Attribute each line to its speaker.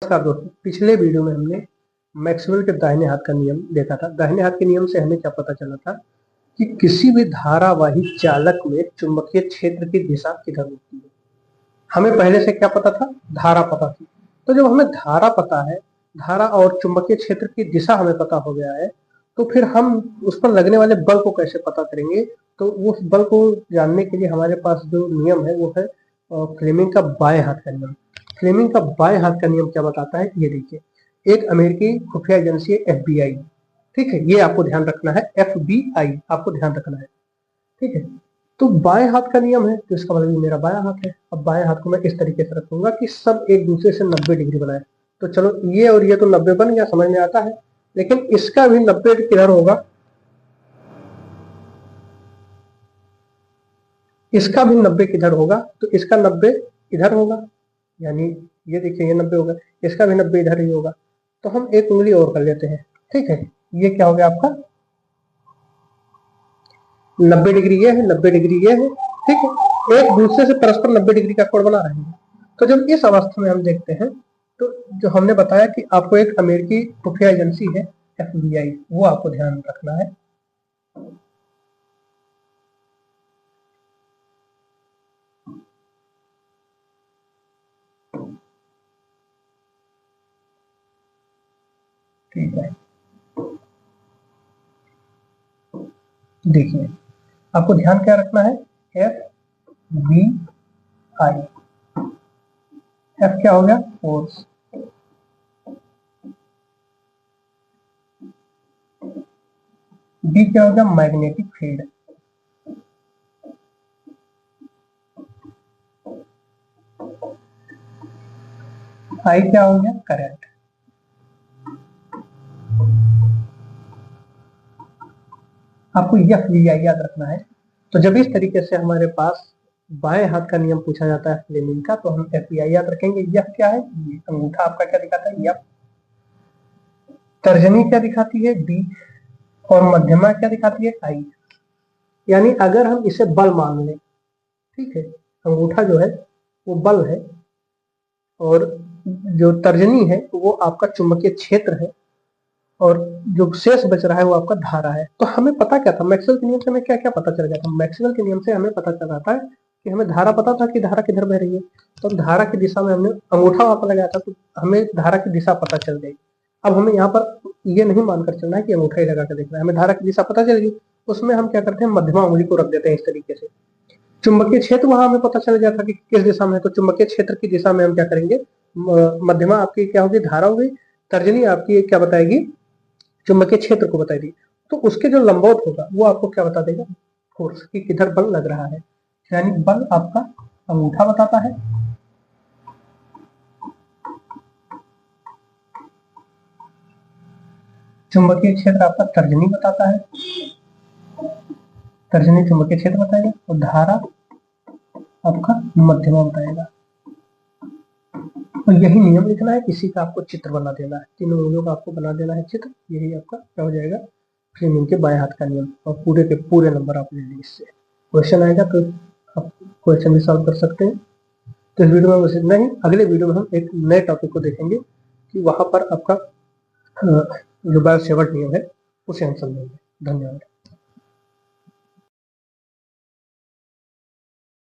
Speaker 1: नमस्कार दोस्तों, पिछले वीडियो में हमने मैक्सवेल के दाहिने हाथ का नियम देखा था। दाहिने हाथ के नियम से हमें क्या पता चला था कि किसी भी धारावाही चालक में चुंबकीय क्षेत्र की दिशा किधर होती है। हमें पहले से क्या पता था? धारा पता थी। तो जब हमें धारा पता है, धारा और चुंबकीय क्षेत्र की दिशा हमें पता हो गया है, तो फिर हम उस पर लगने वाले बल को कैसे पता करेंगे? तो उस बल को जानने के लिए हमारे पास जो नियम है वो है फ्लेमिंग का बाएं हाथ का नियम। फ्लेमिंग का बाएं हाथ का नियम क्या बताता है, ये देखिए। एक अमेरिकी खुफिया एजेंसी है FBI, ठीक है, ये आपको ध्यान रखना है, FBI आपको ध्यान रखना है, ठीक है। तो बाएं हाथ का नियम है, तो इसका मतलब मेरा बायां हाथ है। अब बाएं हाथ को मैं इस तरीके से रखूंगा कि सब एक दूसरे से 90 डिग्री बनाए। तो चलो, ये और ये तो 90 बन गया, समझ में आता है। लेकिन इसका भी 90 किधर होगा? इसका भी 90 किधर होगा? तो इसका 90 इधर होगा, यानी ये देखिए, ये 90 होगा, इसका भी 90 इधर ही होगा। तो हम एक उंगली और कर लेते हैं, ठीक है। ये क्या हो गया आपका? 90 डिग्री ये है, 90 डिग्री ये है, ठीक है। एक दूसरे से परस्पर 90 डिग्री का कोण बना रहे हैं। तो जब इस अवस्था में हम देखते हैं, तो जो हमने बताया कि आपको एक अमेरिकी खुफिया एजेंसी है FBI, वो आपको ध्यान रखना है। ठीक है, देखिए, आपको ध्यान क्या रखना है? FBI। F क्या हो गया? फोर्स। B क्या हो गया? Magnetic field. I क्या हो गया? करंट। आपको FVI याद रखना है। तो जब इस तरीके से हमारे पास बाएं हाथ का नियम पूछा जाता है फ्लेमिंग का, तो हम FVI याद रखेंगे। यह क्या है? ये अंगूठा आपका क्या दिखाता है? F। तर्जनी क्या दिखाती है? D। और मध्यमा क्या दिखाती है? I। यानी अगर हम इसे बल मान लें, ठीक है, अंगूठा जो है वो बल है, और जो तर्जनी है वो आपका चुंबकीय क्षेत्र है, और जो शेष बच रहा है वो आपका धारा है। तो हमें पता क्या था? मैक्सवेल के नियम से हमें क्या क्या पता चल गया था? मैक्सवेल के नियम से हमें पता चल रहा था कि हमें धारा पता था कि धारा किधर बह रही है। तो धारा की दिशा में हमने अंगूठा वहां पर लगाया था, तो हमें धारा की दिशा पता चल गई। अब हमें यहाँ पर ये नहीं मानकर चलना है कि अंगूठा ही लगा कर देखना है, हमें धारा की दिशा पता चल गई। उसमें हम क्या करते हैं? मध्यमा उंगली को रख देते हैं इस तरीके से। चुंबकीय क्षेत्र वहां हमें पता चल गया था कि किस दिशा में है, तो चुंबकीय क्षेत्र की दिशा में हम क्या करेंगे? मध्यमा आपकी क्या होगी? धारा होगी। तर्जनी आपकी क्या बताएगी? चुंबकीय क्षेत्र को बताएगी। तो उसके जो लंबवत होगा वो आपको क्या बता देगा? फोर्स, कि किधर बल लग रहा है। यानी बल आपका अंगूठा बताता है, चुंबकीय क्षेत्र आपका तर्जनी बताता है, तर्जनी चुंबकीय क्षेत्र बताएगा, और धारा आपका मध्यमा बताएगा। तो यही नियम लिखना है, इसी का आपको चित्र बना देना है, तीनों उंगलियों का आपको बना देना है चित्र। यही आपका क्या हो जाएगा? फ्लेमिंग के बाएं हाथ का नियम। और पूरे के पूरे नंबर आप ले लीजिए। इससे क्वेश्चन आएगा तो आप क्वेश्चन भी सॉल्व कर सकते हैं। तो इस वीडियो में बस इतना ही। अगले वीडियो में हम एक नए टॉपिक को देखेंगे कि वहां पर आपका जो बायो सेवर्ट नियम है उसे हम समझेंगे। धन्यवाद।